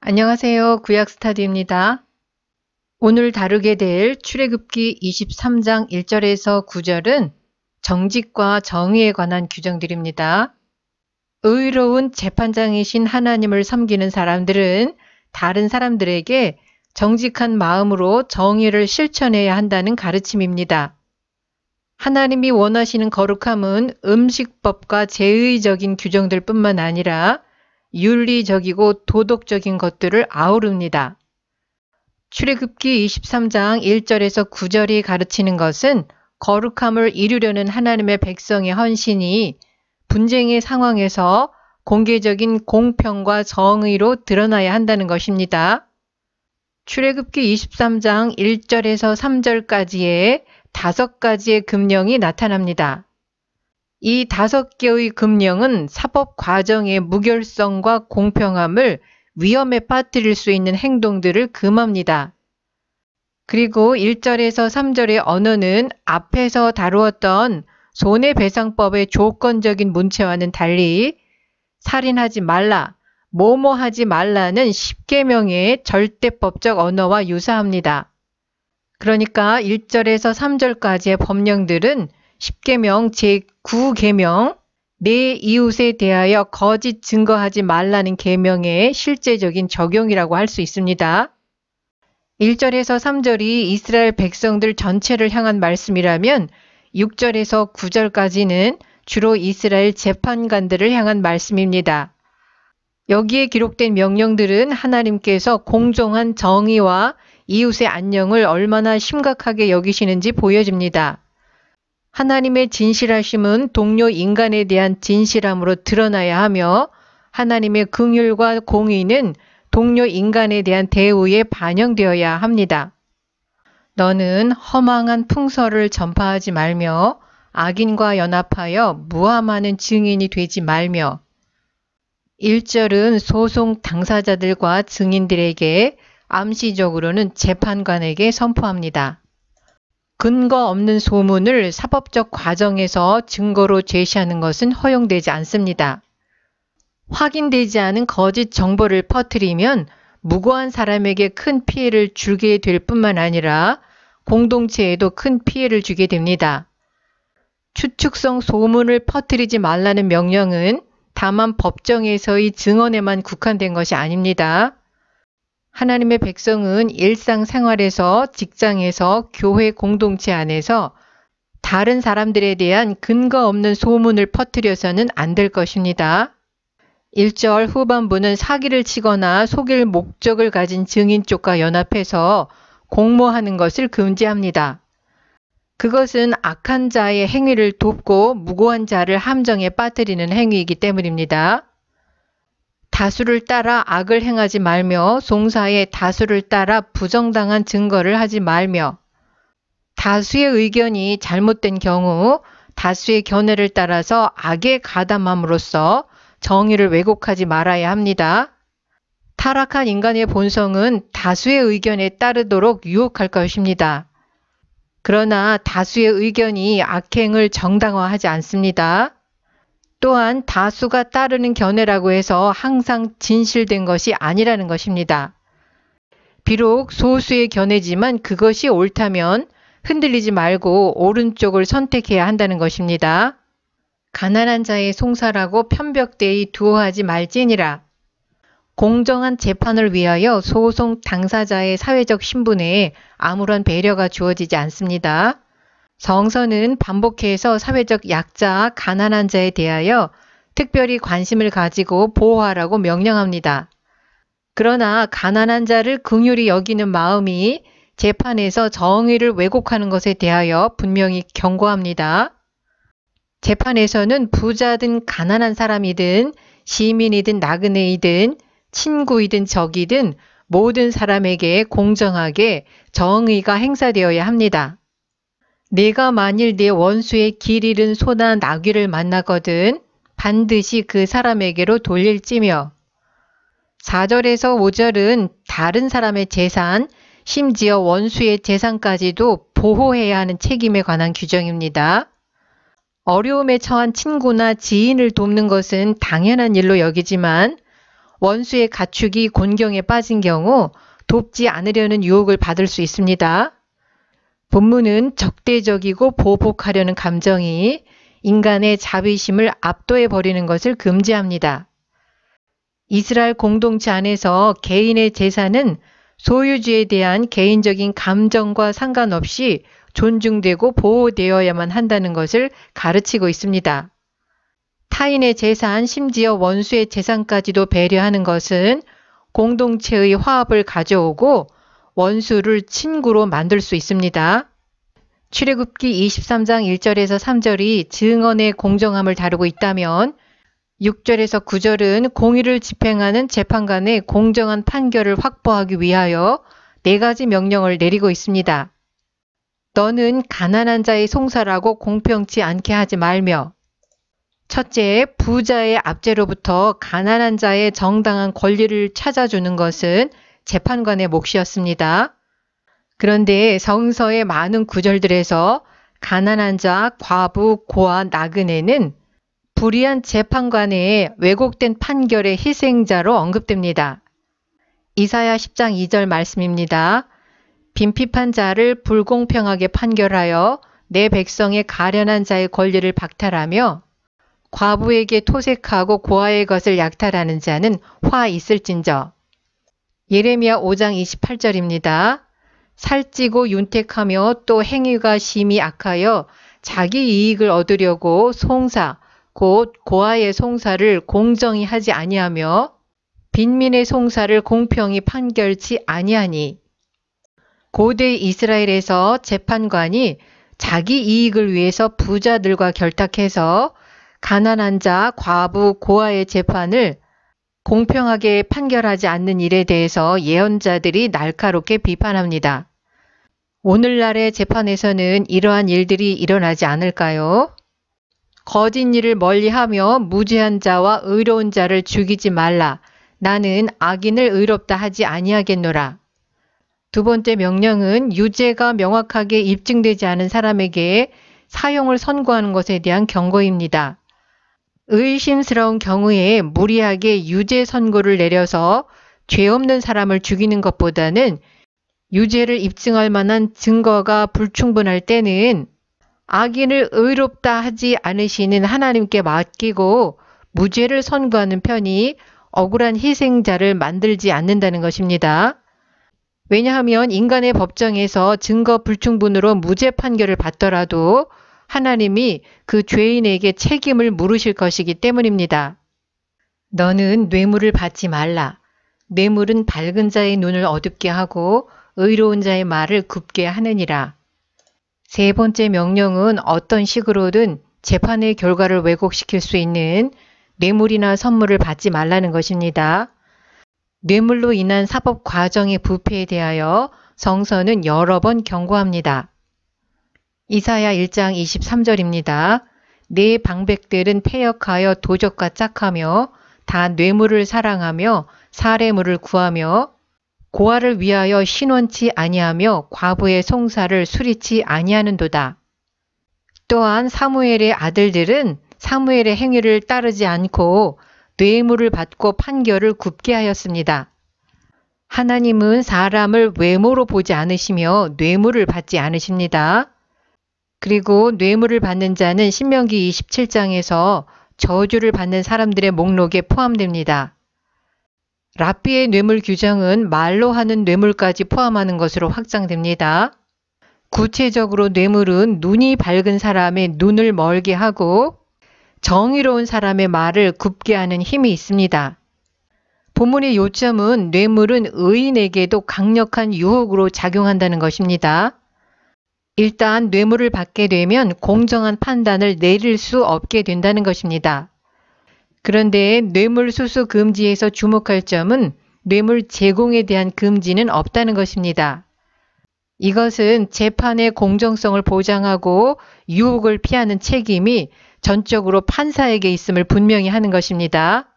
안녕하세요. 구약스타디입니다. 오늘 다루게 될 출애굽기 23장 1절에서 9절은 정직과 정의에 관한 규정들입니다. 의로운 재판장이신 하나님을 섬기는 사람들은 다른 사람들에게 정직한 마음으로 정의를 실천해야 한다는 가르침입니다. 하나님이 원하시는 거룩함은 음식법과 제의적인 규정들 뿐만 아니라 윤리적이고 도덕적인 것들을 아우릅니다. 출애굽기 23장 1절에서 9절이 가르치는 것은 거룩함을 이루려는 하나님의 백성의 헌신이 분쟁의 상황에서 공개적인 공평과 정의로 드러나야 한다는 것입니다. 출애굽기 23장 1절에서 3절까지의 5가지의 금령이 나타납니다. 이 5개의 금령은 사법 과정의 무결성과 공평함을 위험에 빠뜨릴 수 있는 행동들을 금합니다. 그리고 1절에서 3절의 언어는 앞에서 다루었던 손해배상법의 조건적인 문체와는 달리 살인하지 말라, 뭐뭐하지 말라는 10계명의 절대법적 언어와 유사합니다. 그러니까 1절에서 3절까지의 법령들은 10계명 제9계명 내 이웃에 대하여 거짓 증거하지 말라는 계명의 실제적인 적용이라고 할 수 있습니다. 1절에서 3절이 이스라엘 백성들 전체를 향한 말씀이라면 6절에서 9절까지는 주로 이스라엘 재판관들을 향한 말씀입니다. 여기에 기록된 명령들은 하나님께서 공정한 정의와 이웃의 안녕을 얼마나 심각하게 여기시는지 보여줍니다. 하나님의 진실하심은 동료 인간에 대한 진실함으로 드러나야 하며 하나님의 긍휼과 공의는 동료 인간에 대한 대우에 반영되어야 합니다. 너는 허망한 풍설을 전파하지 말며 악인과 연합하여 무함하는 증인이 되지 말며 1절은 소송 당사자들과 증인들에게 암시적으로는 재판관에게 선포합니다. 근거 없는 소문을 사법적 과정에서 증거로 제시하는 것은 허용되지 않습니다. 확인되지 않은 거짓 정보를 퍼뜨리면 무고한 사람에게 큰 피해를 주게 될 뿐만 아니라 공동체에도 큰 피해를 주게 됩니다. 추측성 소문을 퍼뜨리지 말라는 명령은 다만 법정에서의 증언에만 국한된 것이 아닙니다. 하나님의 백성은 일상생활에서, 직장에서, 교회 공동체 안에서 다른 사람들에 대한 근거 없는 소문을 퍼뜨려서는 안 될 것입니다. 1절 후반부는 사기를 치거나 속일 목적을 가진 증인 쪽과 연합해서 공모하는 것을 금지합니다. 그것은 악한 자의 행위를 돕고 무고한 자를 함정에 빠뜨리는 행위이기 때문입니다. 다수를 따라 악을 행하지 말며 송사에 다수를 따라 부정당한 증거를 하지 말며 다수의 의견이 잘못된 경우 다수의 견해를 따라서 악에 가담함으로써 정의를 왜곡하지 말아야 합니다. 타락한 인간의 본성은 다수의 의견에 따르도록 유혹할 것입니다. 그러나 다수의 의견이 악행을 정당화하지 않습니다. 또한 다수가 따르는 견해라고 해서 항상 진실된 것이 아니라는 것입니다. 비록 소수의 견해지만 그것이 옳다면 흔들리지 말고 옳은 쪽을 선택해야 한다는 것입니다. 가난한 자의 송사라고 편벽되이 두어하지 말지니라. 공정한 재판을 위하여 소송 당사자의 사회적 신분에 아무런 배려가 주어지지 않습니다. 성서는 반복해서 사회적 약자, 가난한 자에 대하여 특별히 관심을 가지고 보호하라고 명령합니다. 그러나 가난한 자를 긍휼히 여기는 마음이 재판에서 정의를 왜곡하는 것에 대하여 분명히 경고합니다. 재판에서는 부자든 가난한 사람이든 시민이든 나그네이든 친구이든 적이든 모든 사람에게 공정하게 정의가 행사되어야 합니다. 내가 만일 내 원수의 길 잃은 소나 나귀를 만나거든 반드시 그 사람에게로 돌릴지며 4절에서 5절은 다른 사람의 재산, 심지어 원수의 재산까지도 보호해야 하는 책임에 관한 규정입니다. 어려움에 처한 친구나 지인을 돕는 것은 당연한 일로 여기지만 원수의 가축이 곤경에 빠진 경우 돕지 않으려는 유혹을 받을 수 있습니다. 본문은 적대적이고 보복하려는 감정이 인간의 자비심을 압도해 버리는 것을 금지합니다. 이스라엘 공동체 안에서 개인의 재산은 소유주에 대한 개인적인 감정과 상관없이 존중되고 보호되어야만 한다는 것을 가르치고 있습니다. 타인의 재산, 심지어 원수의 재산까지도 배려하는 것은 공동체의 화합을 가져오고 원수를 친구로 만들 수 있습니다. 출애굽기 23장 1절에서 3절이 증언의 공정함을 다루고 있다면 6절에서 9절은 공의를 집행하는 재판관의 공정한 판결을 확보하기 위하여 4가지 명령을 내리고 있습니다. 너는 가난한 자의 송사라고 공평치 않게 하지 말며, 첫째, 부자의 압제로부터 가난한 자의 정당한 권리를 찾아주는 것은 재판관의 몫이었습니다. 그런데 성서의 많은 구절들에서 가난한 자, 과부, 고아, 나그네는 불의한 재판관의 왜곡된 판결의 희생자로 언급됩니다. 이사야 10장 2절 말씀입니다. 빈핍한 자를 불공평하게 판결하여 내 백성의 가련한 자의 권리를 박탈하며 과부에게 토색하고 고아의 것을 약탈하는 자는 화 있을진저. 예레미야 5장 28절입니다. 살찌고 윤택하며 또 행위가 심히 악하여 자기 이익을 얻으려고 송사, 곧 고아의 송사를 공정히 하지 아니하며 빈민의 송사를 공평히 판결치 아니하니. 고대 이스라엘에서 재판관이 자기 이익을 위해서 부자들과 결탁해서 가난한 자, 과부, 고아의 재판을 공평하게 판결하지 않는 일에 대해서 예언자들이 날카롭게 비판합니다. 오늘날의 재판에서는 이러한 일들이 일어나지 않을까요? 거짓 일을 멀리하며 무죄한 자와 의로운 자를 죽이지 말라. 나는 악인을 의롭다 하지 아니하겠노라. 두 번째 명령은 유죄가 명확하게 입증되지 않은 사람에게 사형을 선고하는 것에 대한 경고입니다. 의심스러운 경우에 무리하게 유죄 선고를 내려서 죄 없는 사람을 죽이는 것보다는 유죄를 입증할 만한 증거가 불충분할 때는 악인을 의롭다 하지 않으시는 하나님께 맡기고 무죄를 선고하는 편이 억울한 희생자를 만들지 않는다는 것입니다. 왜냐하면 인간의 법정에서 증거 불충분으로 무죄 판결을 받더라도 하나님이 그 죄인에게 책임을 물으실 것이기 때문입니다. 너는 뇌물을 받지 말라. 뇌물은 밝은 자의 눈을 어둡게 하고 의로운 자의 말을 굽게 하느니라. 세 번째 명령은 어떤 식으로든 재판의 결과를 왜곡시킬 수 있는 뇌물이나 선물을 받지 말라는 것입니다. 뇌물로 인한 사법 과정의 부패에 대하여 성서는 여러 번 경고합니다. 이사야 1장 23절입니다. 내 방백들은 패역하여 도적과 짝하며 다 뇌물을 사랑하며 사례물을 구하며 고아를 위하여 신원치 아니하며 과부의 송사를 수리치 아니하는도다. 또한 사무엘의 아들들은 사무엘의 행위를 따르지 않고 뇌물을 받고 판결을 굽게 하였습니다. 하나님은 사람을 외모로 보지 않으시며 뇌물을 받지 않으십니다. 그리고 뇌물을 받는 자는 신명기 27장에서 저주를 받는 사람들의 목록에 포함됩니다. 랍비의 뇌물 규정은 말로 하는 뇌물까지 포함하는 것으로 확장됩니다. 구체적으로 뇌물은 눈이 밝은 사람의 눈을 멀게 하고 정의로운 사람의 말을 굽게 하는 힘이 있습니다. 본문의 요점은 뇌물은 의인에게도 강력한 유혹으로 작용한다는 것입니다. 일단 뇌물을 받게 되면 공정한 판단을 내릴 수 없게 된다는 것입니다. 그런데 뇌물 수수 금지에서 주목할 점은 뇌물 제공에 대한 금지는 없다는 것입니다. 이것은 재판의 공정성을 보장하고 유혹을 피하는 책임이 전적으로 판사에게 있음을 분명히 하는 것입니다.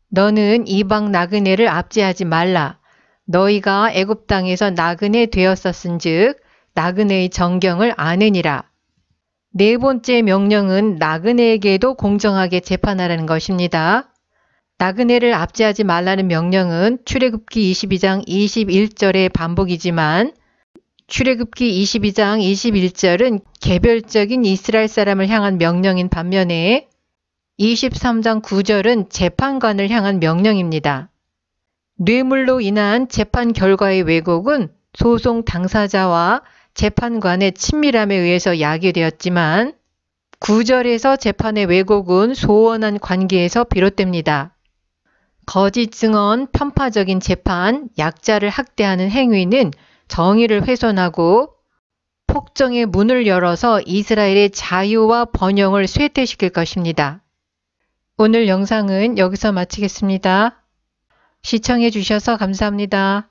너는 이방 나그네를 압제하지 말라. 너희가 애굽 땅에서 나그네 되었었은즉 나그네의 정경을 아느니라. 네 번째 명령은 나그네에게도 공정하게 재판하라는 것입니다. 나그네를 압제하지 말라는 명령은 출애굽기 22장 21절의 반복이지만 출애굽기 22장 21절은 개별적인 이스라엘 사람을 향한 명령인 반면에 23장 9절은 재판관을 향한 명령입니다. 뇌물로 인한 재판 결과의 왜곡은 소송 당사자와 재판관의 친밀함에 의해서 야기되었지만 9절에서 재판의 왜곡은 소원한 관계에서 비롯됩니다. 거짓 증언, 편파적인 재판, 약자를 학대하는 행위는 정의를 훼손하고 폭정의 문을 열어서 이스라엘의 자유와 번영을 쇠퇴시킬 것입니다. 오늘 영상은 여기서 마치겠습니다. 시청해 주셔서 감사합니다.